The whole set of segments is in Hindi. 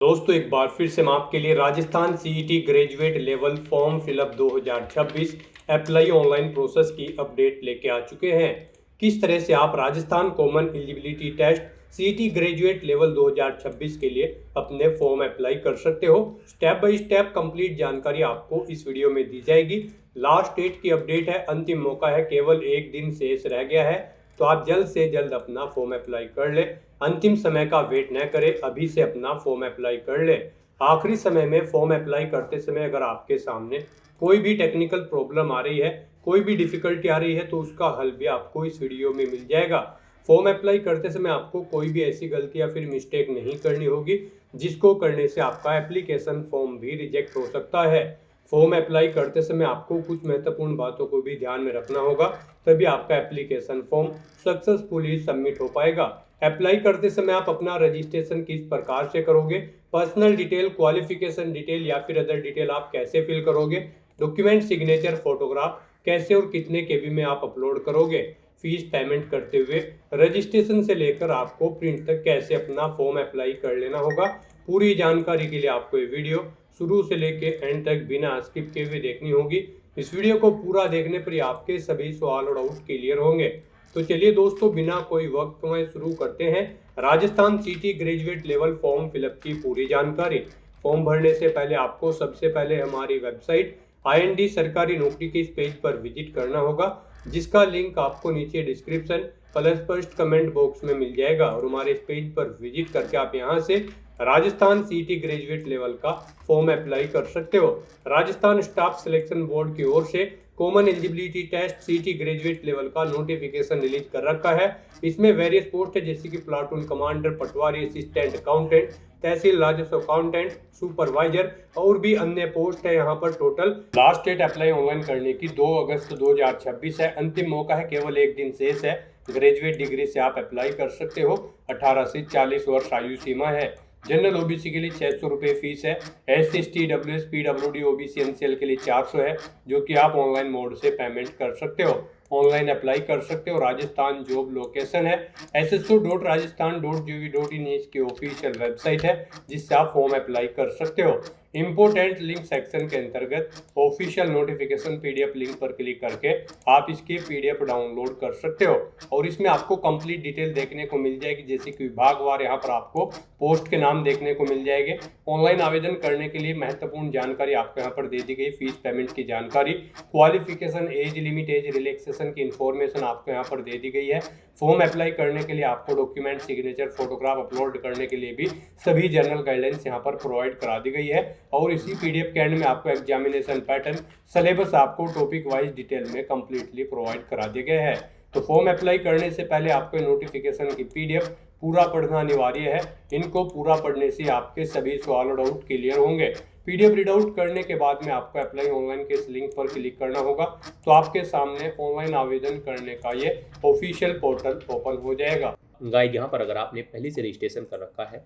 दोस्तों एक बार फिर से मैं आपके लिए Rajasthan CET graduate level form fill up 2026 apply online process की अपडेट लेके आ चुके हैं। किस तरह से आप Rajasthan common eligibility test CET graduate level 2026 के लिए अपने फॉर्म अप्लाई कर सकते हो, स्टेप बाय स्टेप कंप्लीट जानकारी आपको इस वीडियो में दी जाएगी। लास्ट डेट की अपडेट है, अंतिम मौका है, केवल एक दिन शेष रह गया है, तो आप जल्द से जल्द अपना फॉर्म अप्लाई कर ले। अंतिम समय का वेट न करें, अभी से अपना फॉर्म अप्लाई कर ले। आखिरी समय में फॉर्म अप्लाई करते समय अगर आपके सामने कोई भी टेक्निकल प्रॉब्लम आ रही है, कोई भी डिफिकल्टी आ रही है, तो उसका हल भी आपको इस वीडियो में मिल जाएगा। फॉर्म अप्लाई करते समय आपको कोई भी ऐसी गलती या फिर मिस्टेक नहीं करनी होगी जिसको करने से आपका एप्लीकेशन फॉर्म भी रिजेक्ट हो सकता है। फॉर्म अप्लाई करते समय आपको कुछ महत्वपूर्ण बातों को भी ध्यान में रखना होगा, तभी आपका एप्लीकेशन फॉर्म सक्सेसफुली सबमिट हो पाएगा। अप्लाई करते समय आप अपना रजिस्ट्रेशन किस प्रकार से करोगे, पर्सनल डिटेल, क्वालिफिकेशन डिटेल या फिर अदर डिटेल आप कैसे फिल करोगे, डॉक्यूमेंट, सिग्नेचर, फोटोग्राफ कैसे और कितने केबी में आप अपलोड करोगे, फीस पेमेंट करते हुए रजिस्ट्रेशन से लेकर आपको प्रिंट तक कैसे अपना फॉर्म अप्लाई कर लेना होगा। पूरी जानकारी के लिए आपको ये वीडियो शुरू से लेके एंड तक बिना स्किप किए हुए देखनी होगी। इस वीडियो को पूरा देखने पर ही आपके सभी सवाल और डाउट क्लियर होंगे। तो चलिए दोस्तों, बिना कोई वक्त में शुरू करते हैं राजस्थान सीटी ग्रेजुएट लेवल फॉर्म फिलअप की पूरी जानकारी। फॉर्म भरने से पहले आपको सबसे पहले हमारी वेबसाइट IND सरकारी नौकरी के इस पेज पर विजिट करना होगा, जिसका लिंक आपको नीचे description plus first comment box में मिल जाएगा। और हमारे इस पेज पर विजिट करके आप यहां से राजस्थान सीटी ग्रेजुएट लेवल का फॉर्म अप्लाई कर सकते हो। राजस्थान स्टाफ सिलेक्शन बोर्ड की ओर से कॉमन एलिजिबिलिटी टेस्ट सीटी ग्रेजुएट लेवल का नोटिफिकेशन रिलीज कर रखा है। इसमें वेरियस पोस्ट है जैसे कि प्लाटून कमांडर, पटवारी, असिस्टेंट अकाउंटेंट, तहसील राजस्व अकाउंटेंट, सुपरवाइजर और भी अन्य पोस्ट है। यहाँ पर total last date apply online करने की 2 अगस्त 2026 है। अंतिम मौका है, केवल एक दिन शेष है। ग्रेजुएट डिग्री से आप अप्लाई कर सकते हो। 18 से 40 वर्ष आयु सीमा है। जनरल ओबीसी के लिए 600 रुपये फीस है। SC, ST, WS, PWD, OBC, NCL के लिए 400 है, जो कि आप ऑनलाइन मोड से पेमेंट कर सकते हो, ऑनलाइन अप्लाई कर सकते हो। राजस्थान जॉब लोकेशन है sso.rajasthan.gov.in इसकी ऑफिशियल वेबसाइट है, जिससे आप फॉर्म अप्लाई कर सकते हो। इंपोर्टेंट लिंक सेक्शन के अंतर्गत ऑफिशियल नोटिफिकेशन PDF लिंक पर क्लिक करके आप इसकी PDF डाउनलोड कर सकते हो। और इसमें आपको कंप्लीट डिटेल देखने को मिल जाएगी, जैसे कि विभागवार यहाँ पर आपको पोस्ट के नाम देखने को मिल जाएंगे। ऑनलाइन आवेदन करने के लिए महत्वपूर्ण जानकारी आपको यहाँ पर दे दी गई, फीस पेमेंट की जानकारी, qualification, age limit, age relaxation की इंफॉर्मेशन आपको यहाँ पर दे दी गई है। फॉर्म अप्लाई करने के लिए आपको डॉक्यूमेंट, सिग्नेचर, फोटोग्राफ अपलोड करने के लिए भी सभी जनरल गाइडलाइंस यहाँ पर प्रोवाइड करा दी गई है। और इसी PDF के एंड में आपको एग्जामिनेशन पैटर्न, सिलेबस आपको टॉपिक वाइज डिटेल में कंप्लीटली प्रोवाइड करा दिए गए हैं। तो फॉर्म अप्लाई करने से पहले आपको नोटिफिकेशन की PDF पूरा पढ़ना अनिवार्य है। इनको पूरा पढ़ने से आपके सभी सवाल और डाउट क्लियर होंगे। PDF रीड आउट करने के बाद में आपको अप्लाई ऑनलाइन के इस लिंक पर क्लिक करना होगा, तो आपके सामने ऑनलाइन आवेदन करने का ये ऑफिशियल पोर्टल ओपन हो जाएगा। गाइड यहाँ पर अगर आपने पहले से रजिस्ट्रेशन कर रखा है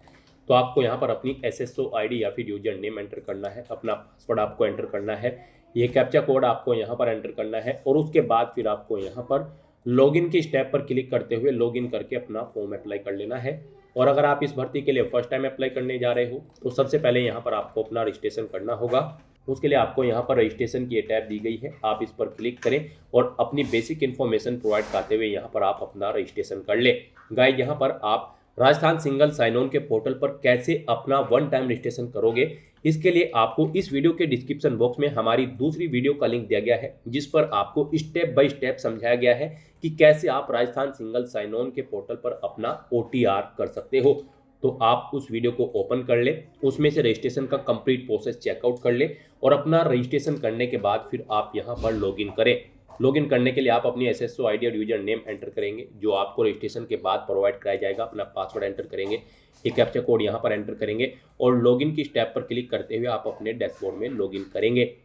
तो आपको यहाँ पर अपनी SSO ID या फिर यूजर नेम एंटर करना है, अपना पासवर्ड आपको एंटर करना है, ये कैप्चा कोड आपको यहाँ पर एंटर करना है। और उसके बाद फिर आपको यहाँ पर लॉगिन की स्टेप पर क्लिक करते हुए लॉगिन करके अपना फॉर्म अप्लाई कर लेना है। और अगर आप इस भर्ती के लिए फर्स्ट टाइम अप्लाई करने जा रहे हो तो सबसे पहले यहाँ पर आपको अपना रजिस्ट्रेशन करना होगा। उसके लिए आपको यहाँ पर रजिस्ट्रेशन की टैब दी गई है, आप इस पर क्लिक करें और अपनी बेसिक इन्फॉर्मेशन प्रोवाइड कराते हुए यहाँ पर आप अपना रजिस्ट्रेशन कर ले। गाइड यहाँ पर आप राजस्थान सिंगल साइन ऑन के पोर्टल पर कैसे अपना वन टाइम रजिस्ट्रेशन करोगे, इसके लिए आपको इस वीडियो के डिस्क्रिप्शन बॉक्स में हमारी दूसरी वीडियो का लिंक दिया गया है, जिस पर आपको स्टेप बाय स्टेप समझाया गया है कि कैसे आप राजस्थान सिंगल साइन ऑन के पोर्टल पर अपना OTR कर सकते हो। तो आप उस वीडियो को ओपन कर ले, उसमें से रजिस्ट्रेशन का कंप्लीट प्रोसेस चेकआउट कर ले और अपना रजिस्ट्रेशन करने के बाद फिर आप यहाँ पर लॉगिन करें। लॉगिन करने के लिए आप अपनी SSO ID और यूजर नेम एंटर करेंगे, जो आपको रजिस्ट्रेशन के बाद प्रोवाइड कराया जाएगा। अपना पासवर्ड एंटर करेंगे, एक कैप्चा कोड यहाँ पर एंटर करेंगे और लॉगिन की स्टेप पर क्लिक करते हुए आप अपने डैशबोर्ड में लॉगिन करेंगे।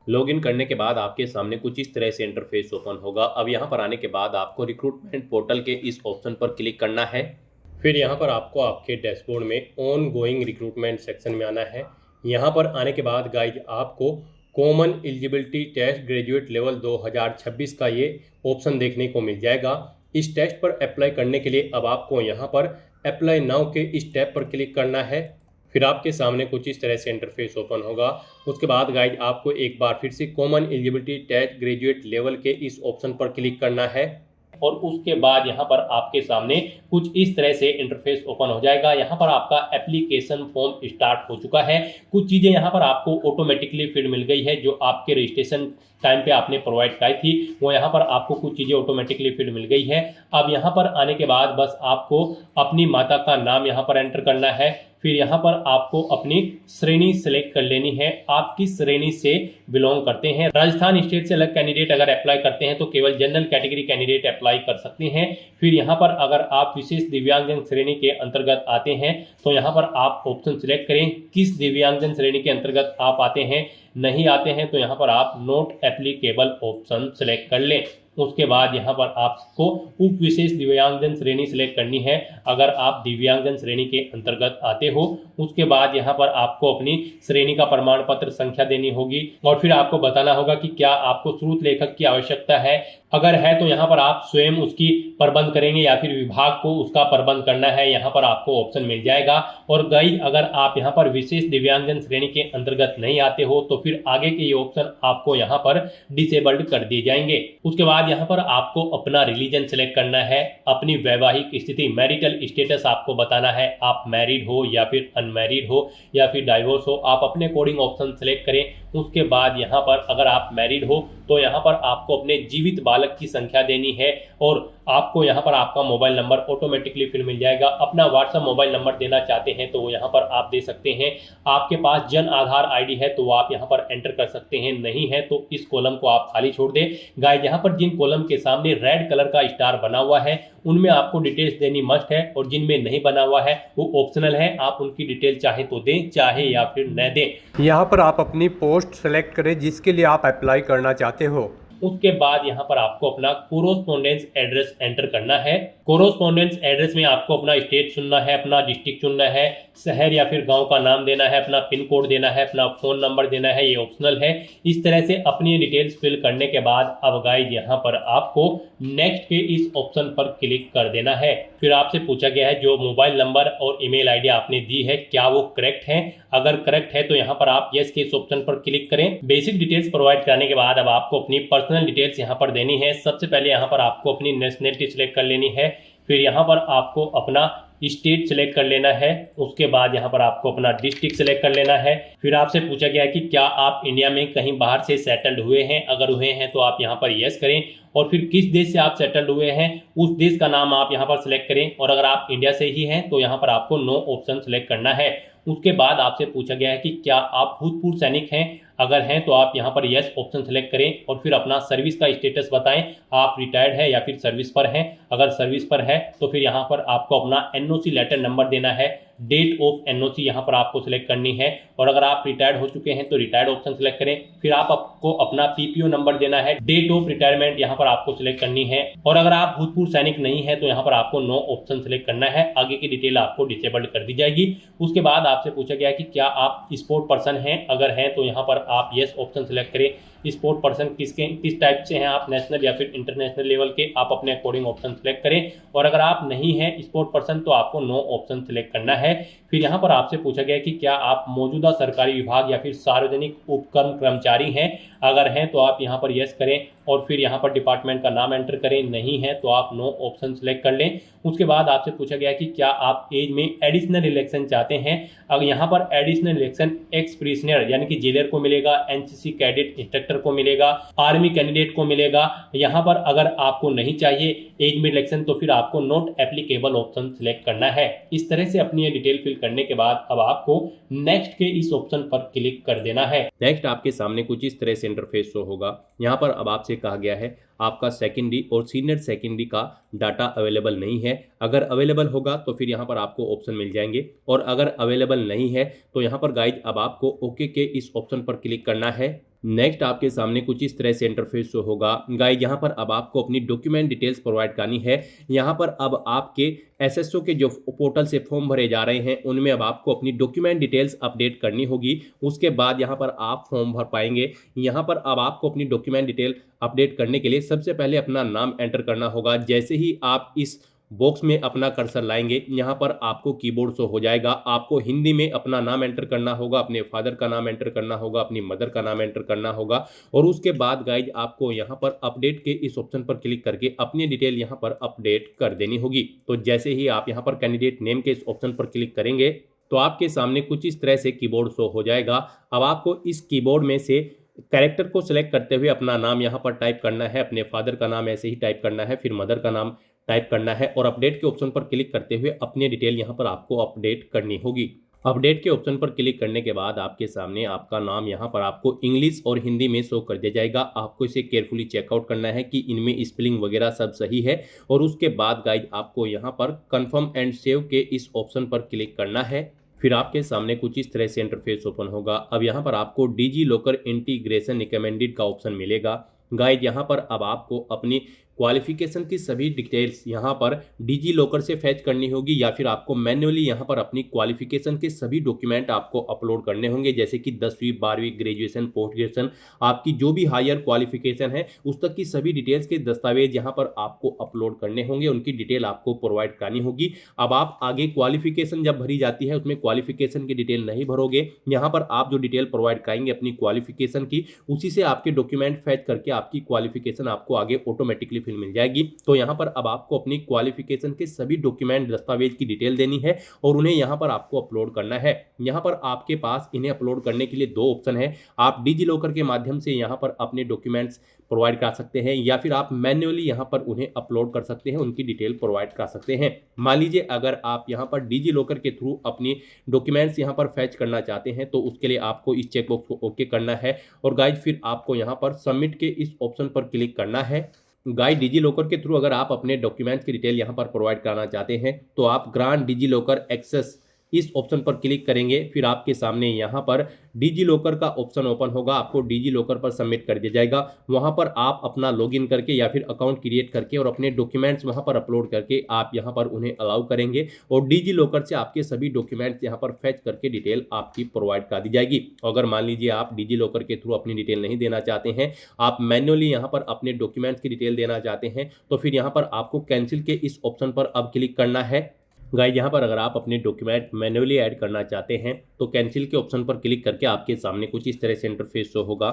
लॉगिन करने के बाद आपके सामने कुछ इस तरह से इंटरफेस ओपन होगा। अब यहाँ पर आने के बाद आपको रिक्रूटमेंट पोर्टल के इस ऑप्शन पर क्लिक करना है। फिर यहाँ पर आपको आपके डैशबोर्ड में ऑन गोइंग रिक्रूटमेंट सेक्शन में आना है। यहाँ पर आने के बाद गाइज आपको common eligibility test graduate level 2026 का ये ऑप्शन देखने को मिल जाएगा। इस टेस्ट पर अप्लाई करने के लिए अब आपको यहाँ पर अप्लाई नाउ के इस टैब पर क्लिक करना है। फिर आपके सामने कुछ इस तरह से इंटरफेस ओपन होगा। उसके बाद गाइज आपको एक बार फिर से common eligibility test graduate level के इस ऑप्शन पर क्लिक करना है और उसके बाद यहाँ पर आपके सामने कुछ इस तरह से इंटरफेस ओपन हो जाएगा। यहाँ पर आपका एप्लीकेशन फॉर्म स्टार्ट हो चुका है। कुछ चीज़ें यहाँ पर आपको ऑटोमेटिकली फिल मिल गई है जो आपके रजिस्ट्रेशन टाइम पे आपने प्रोवाइड कराई थी, वो यहाँ पर आपको कुछ चीज़ें ऑटोमेटिकली फिल मिल गई है। अब यहाँ पर आने के बाद बस आपको अपनी माता का नाम यहाँ पर एंटर करना है। फिर यहाँ पर आपको अपनी श्रेणी सेलेक्ट कर लेनी है, आप किस श्रेणी से बिलोंग करते हैं। राजस्थान स्टेट से अलग कैंडिडेट अगर अप्लाई करते हैं तो केवल जनरल कैटेगरी कैंडिडेट अप्लाई कर सकते हैं। फिर यहाँ पर अगर आप विशेष दिव्यांगजन श्रेणी के अंतर्गत आते हैं तो यहाँ पर आप ऑप्शन सिलेक्ट करें किस दिव्यांगजन श्रेणी के अंतर्गत आप आते हैं। नहीं आते हैं तो यहाँ पर आप नॉट एप्लीकेबल ऑप्शन सेलेक्ट कर लें। उसके बाद यहाँ पर आपको उप विशेष दिव्यांगजन श्रेणी सिलेक्ट करनी है अगर आप दिव्यांगजन श्रेणी के अंतर्गत आते हो। उसके बाद यहाँ पर आपको अपनी श्रेणी का प्रमाण पत्र संख्या देनी होगी और फिर आपको बताना होगा कि क्या आपको स्रोत लेखक की आवश्यकता है। अगर है तो यहाँ पर आप स्वयं उसकी प्रबंध करेंगे या फिर विभाग को उसका प्रबंध करना है, यहाँ पर आपको ऑप्शन मिल जाएगा। और गाइस अगर आप यहाँ पर विशेष दिव्यांगजन श्रेणी के अंतर्गत नहीं आते हो तो फिर आगे के ये ऑप्शन आपको यहाँ पर डिसेबल्ड कर दिए जाएंगे। उसके बाद यहाँ पर आपको अपना रिलीजन सेलेक्ट करना है, अपनी वैवाहिक स्थिति मैरिटल स्टेटस आपको बताना है, आप मैरिड हो या फिर अनमैरिड हो या फिर डाइवोर्स हो, आप अपने अकॉर्डिंग ऑप्शन सेलेक्ट करें। उसके बाद यहाँ पर अगर आप मैरिड हो तो यहाँ पर आपको अपने जीवित बालक की संख्या देनी है और आपको यहाँ पर आपका मोबाइल नंबर ऑटोमेटिकली फिर मिल जाएगा। अपना व्हाट्सएप मोबाइल नंबर देना चाहते हैं तो वो यहाँ पर आप दे सकते हैं। आपके पास जन आधार आईडी है तो वो आप यहाँ पर एंटर कर सकते हैं, नहीं है तो इस कॉलम को आप खाली छोड़ दें। गाइस यहाँ पर जिन कॉलम के सामने रेड कलर का स्टार बना हुआ है उनमें आपको डिटेल्स देनी मस्ट है और जिनमें नहीं बना हुआ है वो ऑप्शनल है, आप उनकी डिटेल चाहे तो दें चाहे या फिर न दें। यहाँ पर आप अपनी पोस्ट सेलेक्ट करें जिसके लिए आप अप्लाई करना चाहते हो। उसके बाद यहाँ पर आपको अपना कोरोस्पोंडेंस एड्रेस एंटर करना है। कोरोस्पोंडेंस एड्रेस में आपको अपना स्टेट चुनना है, अपना डिस्ट्रिक्ट चुनना है, शहर या फिर गांव का नाम देना है, अपना पिन कोड देना है, अपना फोन नंबर देना है, ये ऑप्शनल है। इस तरह से अपनी डिटेल्स फिल करने के बाद अब गाइस यहाँ पर आपको नेक्स्ट के इस ऑप्शन पर क्लिक कर देना है। फिर आपसे पूछा गया है जो मोबाइल नंबर और ईमेल आईडी आपने दी है क्या वो करेक्ट है। अगर करेक्ट है तो यहाँ पर आप यस के इस ऑप्शन पर क्लिक करें। बेसिक डिटेल्स प्रोवाइड कराने के बाद अब आपको अपनी पर्सनल डिटेल्स यहाँ पर देनी है। सबसे पहले यहाँ पर आपको अपनी नेशनलिटी सिलेक्ट कर लेनी है, फिर यहाँ पर आपको अपना स्टेट सेलेक्ट कर लेना है, उसके बाद यहाँ पर आपको अपना डिस्ट्रिक्ट सेलेक्ट कर लेना है। फिर आपसे पूछा गया है कि क्या आप इंडिया में कहीं बाहर से सेटल्ड हुए हैं, अगर हुए हैं तो आप यहाँ पर यस करें और फिर किस देश से आप सेटल्ड हुए हैं उस देश का नाम आप यहाँ पर सिलेक्ट करें और अगर आप इंडिया से ही हैं तो यहाँ पर आपको नो ऑप्शन सेलेक्ट करना है। उसके बाद आपसे पूछा गया है कि क्या आप भूतपूर्व सैनिक हैं, अगर हैं तो आप यहाँ पर यस ऑप्शन सेलेक्ट करें और फिर अपना सर्विस का स्टेटस बताएं, आप रिटायर्ड है या फिर सर्विस पर हैं। अगर सर्विस पर है तो फिर यहाँ पर आपको अपना एनओसी लेटर नंबर देना है, डेट ऑफ एनओसी यहाँ पर आपको सिलेक्ट करनी है और अगर आप रिटायर्ड हो चुके हैं तो रिटायर्ड ऑप्शन सिलेक्ट करें। फिर आपको अपना पीपीओ नंबर देना है, डेट ऑफ रिटायरमेंट यहाँ पर आपको सिलेक्ट करनी है और अगर आप भूतपूर्व सैनिक नहीं है तो यहाँ पर आपको नो ऑप्शन सिलेक्ट करना है। आगे की डिटेल आपको डिसेबल्ड कर दी जाएगी। उसके बाद आपसे पूछा गया है कि क्या आप स्पोर्ट पर्सन हैं, अगर हैं तो यहाँ पर आप यस ऑप्शन सिलेक्ट करें। स्पोर्ट पर्सन किस टाइप से हैं आप, नेशनल या फिर इंटरनेशनल लेवल के, आप अपने अकॉर्डिंग ऑप्शन सेलेक्ट करें और अगर आप नहीं हैं स्पोर्ट पर्सन तो आपको नो ऑप्शन सेलेक्ट करना है। फिर यहाँ पर आपसे पूछा गया कि क्या आप मौजूदा सरकारी विभाग या फिर सार्वजनिक उपक्रम कर्मचारी हैं, अगर हैं तो आप यहाँ पर यस करें और फिर यहाँ पर डिपार्टमेंट का नाम एंटर करें, नहीं है तो आप नो ऑप्शन सेलेक्ट कर लें। उसके बाद आपसे पूछा गया कि क्या आप एज में एडिशनल इलेक्शन चाहते हैं, अगर यहाँ पर एडिशनल इलेक्शन एक्स प्रिजनर यानी कि जेलर को मिलेगा, एनसीसी कैडेट इंस्ट्रक्टर को मिलेगा, आर्मी कैंडिडेट को मिलेगा। यहाँ पर अगर आपको नहीं चाहिए एज में इलेक्शन तो फिर आपको नॉट एप्लीकेबल ऑप्शन सेलेक्ट करना है। इस तरह से अपनी ये डिटेल फिल करने के बाद अब आपको नेक्स्ट के इस ऑप्शन पर क्लिक कर देना है। नेक्स्ट आपके सामने कुछ इस तरह से इंटरफेस शो होगा। यहाँ पर अब आपसे कहा गया है आपका सेकेंडरी और सीनियर सेकेंडरी का डाटा अवेलेबल नहीं है, अगर अवेलेबल होगा तो फिर यहाँ पर आपको ऑप्शन मिल जाएंगे और अगर अवेलेबल नहीं है तो यहाँ पर गाइज अब आपको ओके के इस ऑप्शन पर क्लिक करना है। नेक्स्ट आपके सामने कुछ इस तरह से इंटरफेस शो होगा। गाइज यहाँ पर अब आपको अपनी डॉक्यूमेंट डिटेल्स प्रोवाइड करनी है। यहाँ पर अब आपके एसएसओ के जो पोर्टल से फॉर्म भरे जा रहे हैं उनमें अब आपको अपनी डॉक्यूमेंट डिटेल्स अपडेट करनी होगी। उसके बाद यहाँ पर आप फॉर्म भर पाएंगे। यहाँ पर अब आपको अपनी डॉक्यूमेंट डिटेल अपडेट करने के लिए सबसे पहले अपना नाम एंटर करना होगा। जैसे ही आप इस बॉक्स में अपना कर्सर लाएंगे, यहाँ पर आपको कीबोर्ड शो हो जाएगा। आपको हिंदी में अपना नाम एंटर करना होगा, अपने फादर का नाम एंटर करना होगा, अपनी मदर का नाम एंटर करना होगा और उसके बाद गाइज आपको यहाँ पर अपडेट के इस ऑप्शन पर क्लिक करके अपनी डिटेल यहाँ पर अपडेट कर देनी होगी। तो जैसे ही आप यहाँ पर कैंडिडेट नेम के इस ऑप्शन पर क्लिक करेंगे तो आपके सामने कुछ इस तरह से कीबोर्ड शो हो जाएगा। अब आपको इस कीबोर्ड में से कैरेक्टर को सिलेक्ट करते हुए अपना नाम यहाँ पर टाइप करना है, अपने फादर का नाम ऐसे ही टाइप करना है, फिर मदर का नाम टाइप करना है और अपडेट के ऑप्शन पर क्लिक करते हुए अपनी डिटेल यहाँ पर आपको अपडेट करनी होगी। अपडेट के ऑप्शन पर क्लिक करने के बाद आपके सामने आपका नाम यहाँ पर आपको इंग्लिश और हिंदी में शो कर दिया जाएगा। आपको इसे केयरफुली चेकआउट करना है कि इनमें स्पेलिंग वगैरह सब सही है और उसके बाद गाइज आपको यहाँ पर कंफर्म एंड सेव के इस ऑप्शन पर क्लिक करना है। फिर आपके सामने कुछ इस तरह से इंटरफेस ओपन होगा। अब यहाँ पर आपको डिजी लॉकर इंटीग्रेशन रिकमेंडेड का ऑप्शन मिलेगा। गाइड यहाँ पर अब आपको अपनी क्वालिफिकेशन की सभी डिटेल्स यहाँ पर डिजी लॉकर से फैच करनी होगी या फिर आपको मैन्युअली यहाँ पर अपनी क्वालिफिकेशन के सभी डॉक्यूमेंट आपको अपलोड करने होंगे, जैसे कि 10वीं 12वीं ग्रेजुएशन पोस्ट ग्रेजुएशन आपकी जो भी हायर क्वालिफिकेशन है उस तक की सभी डिटेल्स के दस्तावेज यहाँ पर आपको अपलोड करने होंगे, उनकी डिटेल आपको प्रोवाइड करनी होगी। अब आप आगे क्वालिफिकेशन जब भरी जाती है उसमें क्वालिफिकेशन की डिटेल नहीं भरोगे, यहाँ पर आप जो डिटेल प्रोवाइड कराएंगे अपनी क्वालिफिकेशन की उसी से आपके डॉक्यूमेंट फैच करके आपकी क्वालिफिकेशन आपको आगे ऑटोमेटिकली फिल मिल जाएगी। तो यहाँ पर अब आपको अपनी क्वालिफिकेशन के सभी डॉक्यूमेंट दस्तावेज की डिटेल देनी है और उन्हें यहाँ पर आपको अपलोड करना है। यहाँ पर आपके पास इन्हें अपलोड करने के लिए दो ऑप्शन है। आप डिजी लॉकर के माध्यम से यहाँ पर अपने डॉक्यूमेंट्स प्रोवाइड कर सकते हैं या फिर आप मैन्युअली यहाँ पर उन्हें अपलोड कर सकते हैं, उनकी डिटेल प्रोवाइड कर सकते हैं। मान लीजिए अगर आप यहाँ पर डिजी लॉकर के थ्रू अपनी डॉक्यूमेंट्स यहाँ पर फैच करना चाहते हैं तो उसके लिए आपको इस चेकबॉक्स को ओके करना है और गाइज फिर आपको यहाँ पर सबमिट के इस ऑप्शन पर क्लिक करना है। गाइड डिजी लॉकर के थ्रू अगर आप अपने डॉक्यूमेंट्स की डिटेल यहाँ पर प्रोवाइड कराना चाहते हैं तो आप ग्रांट डिजी लॉकर एक्सेस इस ऑप्शन पर क्लिक करेंगे। फिर आपके सामने यहाँ पर डिजी लॉकर का ऑप्शन ओपन होगा, आपको डिजी लॉकर पर सबमिट कर दिया जाएगा। वहाँ पर आप अपना लॉगिन करके या फिर अकाउंट क्रिएट करके और अपने डॉक्यूमेंट्स वहाँ पर अपलोड करके आप यहाँ पर उन्हें अलाउ करेंगे और डिजी लॉकर से आपके सभी डॉक्यूमेंट्स यहाँ पर फैच करके डिटेल आपकी प्रोवाइड कर दी जाएगी। अगर मान लीजिए आप डिजी लॉकर के थ्रू अपनी डिटेल नहीं देना चाहते हैं, आप मैन्युअली यहाँ पर अपने डॉक्यूमेंट्स की डिटेल देना चाहते हैं तो फिर यहाँ पर आपको कैंसिल के इस ऑप्शन पर अब क्लिक करना है। गाइस यहाँ पर अगर आप अपने डॉक्यूमेंट मैन्युअली ऐड करना चाहते हैं तो कैंसिल के ऑप्शन पर क्लिक करके आपके सामने कुछ इस तरह से इंटरफेस शो होगा।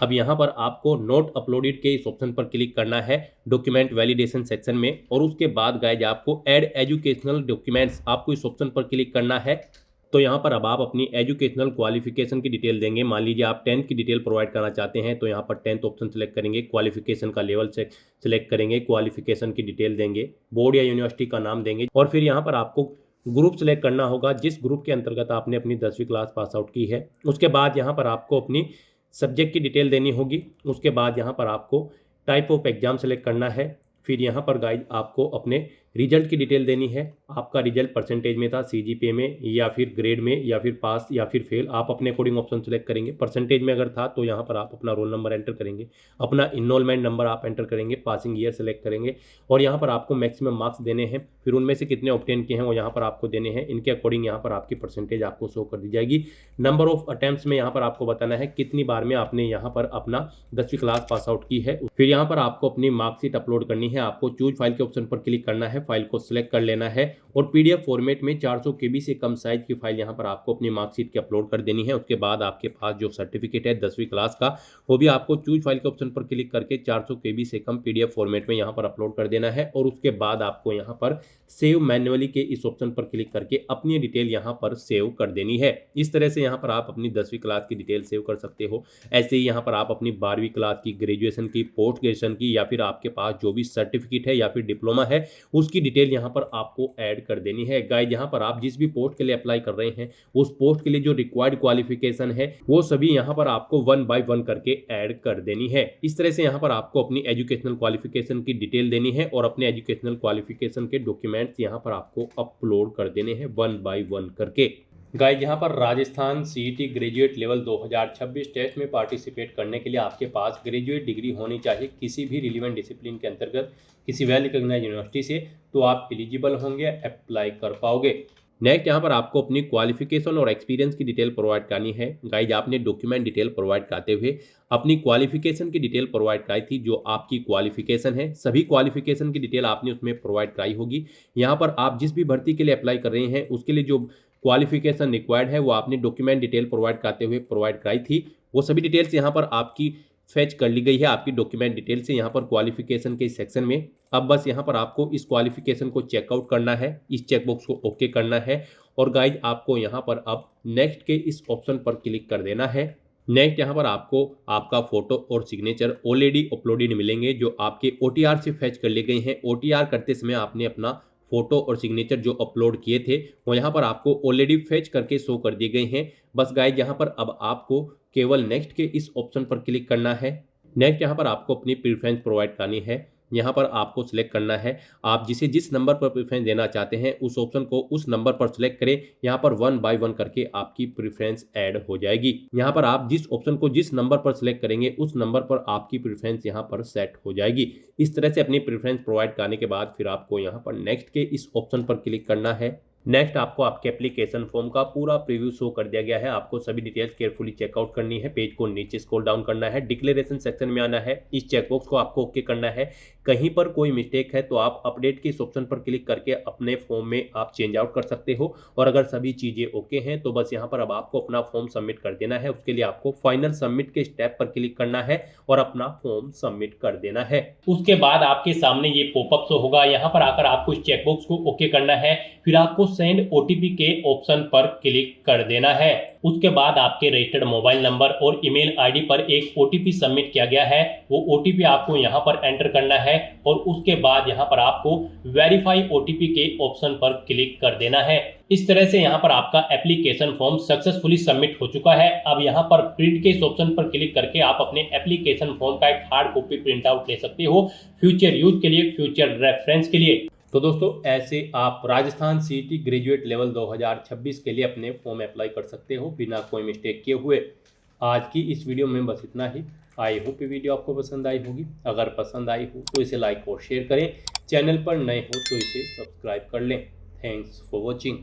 अब यहाँ पर आपको नोट अपलोडेड के इस ऑप्शन पर क्लिक करना है डॉक्यूमेंट वैलिडेशन सेक्शन में और उसके बाद गाइस आपको ऐड एजुकेशनल डॉक्यूमेंट्स आपको इस ऑप्शन पर क्लिक करना है। तो यहाँ पर अब आप अपनी एजुकेशनल क्वालिफिकेशन की डिटेल देंगे। मान लीजिए आप 10th की डिटेल प्रोवाइड करना चाहते हैं तो यहाँ पर 10th ऑप्शन सेलेक्ट करेंगे, क्वालिफिकेशन का लेवल से सिलेक्ट करेंगे, क्वालिफिकेशन की डिटेल देंगे, बोर्ड या यूनिवर्सिटी का नाम देंगे और फिर यहाँ पर आपको ग्रुप सेलेक्ट करना होगा जिस ग्रुप के अंतर्गत आपने अपनी 10वीं क्लास पास आउट की है। उसके बाद यहाँ पर आपको अपनी सब्जेक्ट की डिटेल देनी होगी। उसके बाद यहाँ पर आपको टाइप ऑफ एग्जाम सेलेक्ट करना है। फिर यहाँ पर गाइड आपको अपने रिजल्ट की डिटेल देनी है। आपका रिजल्ट परसेंटेज में था, सीजीपीए में या फिर ग्रेड में या फिर पास या फिर फेल, आप अपने अकॉर्डिंग ऑप्शन सेलेक्ट करेंगे। परसेंटेज में अगर था तो यहाँ पर आप अपना रोल नंबर एंटर करेंगे, अपना इनरोलमेंट नंबर आप एंटर करेंगे, पासिंग ईयर सेलेक्ट करेंगे और यहाँ पर आपको मैक्सिमम मार्क्स देने हैं। फिर उनमें से कितने ऑब्टेन किए हैं वो यहाँ पर आपको देने हैं। इनके अकॉर्डिंग यहाँ पर आपकी परसेंटेज आपको शो कर दी जाएगी। नंबर ऑफ अटेम्प्ट्स में यहाँ पर आपको बताना है कितनी बार में आपने यहाँ पर अपना 10वीं क्लास पास आउट की है। फिर यहाँ पर आपको अपनी मार्कशीट अपलोड करनी है। आपको चूज फाइल के ऑप्शन पर क्लिक करना है, फाइल को सिलेक्ट कर लेना है और पीडीएफ फॉर्मेट में 400 केबी से कम साइज की फाइल यहाँ पर आपको अपनी मार्कशीट की अपलोड कर देनी है। उसके बाद आपके पास जो सर्टिफिकेट है 10वीं क्लास का वो भी आपको चूज फाइल के ऑप्शन पर क्लिक करके 400 केबी से कम पीडीएफ फॉर्मेट में यहाँ पर अपलोड कर देना है और उसके बाद आपको यहाँ पर सेव मैन्युअली के इस ऑप्शन पर क्लिक करके अपनी डिटेल यहाँ पर सेव कर देनी है। इस तरह से यहाँ पर आप अपनी 10वीं क्लास की डिटेल सेव कर सकते हो। ऐसे ही यहाँ पर आप अपनी 12वीं क्लास की, ग्रेजुएशन की, पोस्ट ग्रेजुएशन की या फिर आपके पास जो भी सर्टिफिकेट है या फिर डिप्लोमा है उसकी डिटेल यहाँ पर आपको ऐड कर देनी है। गाइस यहाँ पर आप जिस भी पोस्ट के लिए अप्लाई कर रहे हैं उस पोस्ट के लिए जो रिक्वायर्ड क्वालिफिकेशन है वो सभी यहाँ पर आपको 1 by 1 करके ऐड कर देनी है। इस तरह से यहाँ पर आपको अपनी एजुकेशनल क्वालिफिकेशन की डिटेल देनी है और अपने एजुकेशनल क्वालिफिकेशन के डॉक्यूमेंट्स यहाँ पर आपको अपलोड कर देने हैं 1 by 1 करके। गाइस यहाँ पर Rajasthan CET graduate level 2026 test में पार्टिसिपेट करने के लिए आपके पास ग्रेजुएट डिग्री होनी चाहिए किसी भी रिलीवेंट डिसिप्लिन के अंतर्गत किसी वेल रिकॉग्नाइज्ड यूनिवर्सिटी से, तो आप एलिजिबल होंगे, अप्लाई कर पाओगे। नेक्स्ट यहाँ पर आपको अपनी क्वालिफिकेशन और एक्सपीरियंस की डिटेल प्रोवाइड करनी है। गाइज आपने डॉक्यूमेंट डिटेल प्रोवाइड करते हुए अपनी क्वालिफिकेशन की डिटेल प्रोवाइड कराई थी, जो आपकी क्वालिफिकेशन है सभी क्वालिफिकेशन की डिटेल आपने उसमें प्रोवाइड कराई होगी। यहाँ पर आप जिस भी भर्ती के लिए अप्लाई कर रहे हैं उसके लिए जो क्वालिफिकेशन रिक्वायर्ड है वो आपने डॉक्यूमेंट डिटेल प्रोवाइड करते हुए प्रोवाइड कराई थी। वो सभी डिटेल्स यहाँ पर आपकी फेच कर ली गई है आपकी डॉक्यूमेंट डिटेल से यहाँ पर क्वालिफिकेशन के सेक्शन में। अब बस यहाँ पर आपको इस क्वालिफिकेशन को चेकआउट करना है, इस चेकबॉक्स को ओके करना है और गाइज आपको यहाँ पर अब नेक्स्ट के इस ऑप्शन पर क्लिक कर देना है। नेक्स्ट यहाँ पर आपको आपका फोटो और सिग्नेचर ऑलरेडी अपलोडेड मिलेंगे, जो आपके OTR से फैच कर लिए गए हैं। OTR करते समय आपने अपना फोटो और सिग्नेचर जो अपलोड किए थे वो यहाँ पर आपको ऑलरेडी फैच करके शो कर दिए गए हैं। बस गाइज यहाँ पर अब आपको केवल नेक्स्ट के इस ऑप्शन पर क्लिक करना है। नेक्स्ट यहाँ पर आपको अपनी प्रेफरेंस प्रोवाइड करनी है। यहाँ पर आपको सिलेक्ट करना है आप जिस नंबर पर प्रेफरेंस देना चाहते हैं उस ऑप्शन को उस नंबर पर सिलेक्ट करें। यहाँ पर 1 बाय 1 करके आपकी प्रेफरेंस ऐड हो जाएगी। यहाँ पर आप जिस ऑप्शन को जिस नंबर पर सिलेक्ट करेंगे उस नंबर पर आपकी प्रेफरेंस यहाँ पर सेट हो जाएगी। इस तरह से अपनी प्रेफरेंस प्रोवाइड करने के बाद फिर आपको यहाँ पर नेक्स्ट के इस ऑप्शन पर क्लिक करना है। नेक्स्ट आपको आपके एप्लीकेशन फॉर्म का पूरा प्रीव्यू शो कर दिया गया है। आपको सभी डिटेल्स केयरफुली चेकआउट करनी है। पेज को नीचे स्क्रॉल डाउन करना है, डिक्लेरेशन सेक्शन में आना है, इस चेकबॉक्स को आपको ओके करना है। कहीं पर कोई मिस्टेक है तो आप अपडेट के इस ऑप्शन पर क्लिक करके अपने फॉर्म में आप चेंज आउट कर सकते हो। और अगर सभी चीजें ओके हैं तो बस यहाँ पर अब आपको अपना फॉर्म सबमिट कर देना है। उसके लिए आपको फाइनल सबमिट के स्टेप पर क्लिक करना है और अपना फॉर्म सबमिट कर देना है। उसके बाद आपके सामने ये पॉपअप शो होगा। यहाँ पर आकर आपको इस चेकबॉक्स को ओके करना है। फिर आपको सेंड OTP के ऑप्शन पर क्लिक कर देना है। उसके बाद आपके रजिस्टर्ड मोबाइल नंबर और ईमेल आईडी पर एक OTP सबमिट किया गया है। वो OTP आपको यहाँ पर एंटर करना है और उसके बाद यहाँ पर आपको वेरीफाई OTP के ऑप्शन पर क्लिक कर देना है। इस तरह से यहाँ पर आपका एप्लीकेशन फॉर्म सक्सेसफुली सबमिट हो चुका है। अब यहाँ पर प्रिंट के इस ऑप्शन पर क्लिक करके आप अपने एप्लीकेशन फॉर्म का एक हार्ड कॉपी प्रिंट आउट ले सकते हो, फ्यूचर यूज के लिए, फ्यूचर रेफरेंस के लिए। तो दोस्तों ऐसे आप राजस्थान CET ग्रेजुएट लेवल 2026 के लिए अपने फॉर्म अप्लाई कर सकते हो बिना कोई मिस्टेक किए हुए। आज की इस वीडियो में बस इतना ही। आई होप ये वीडियो आपको पसंद आई होगी। अगर पसंद आई हो तो इसे लाइक और शेयर करें। चैनल पर नए हो तो इसे सब्सक्राइब कर लें। Thanks for watching.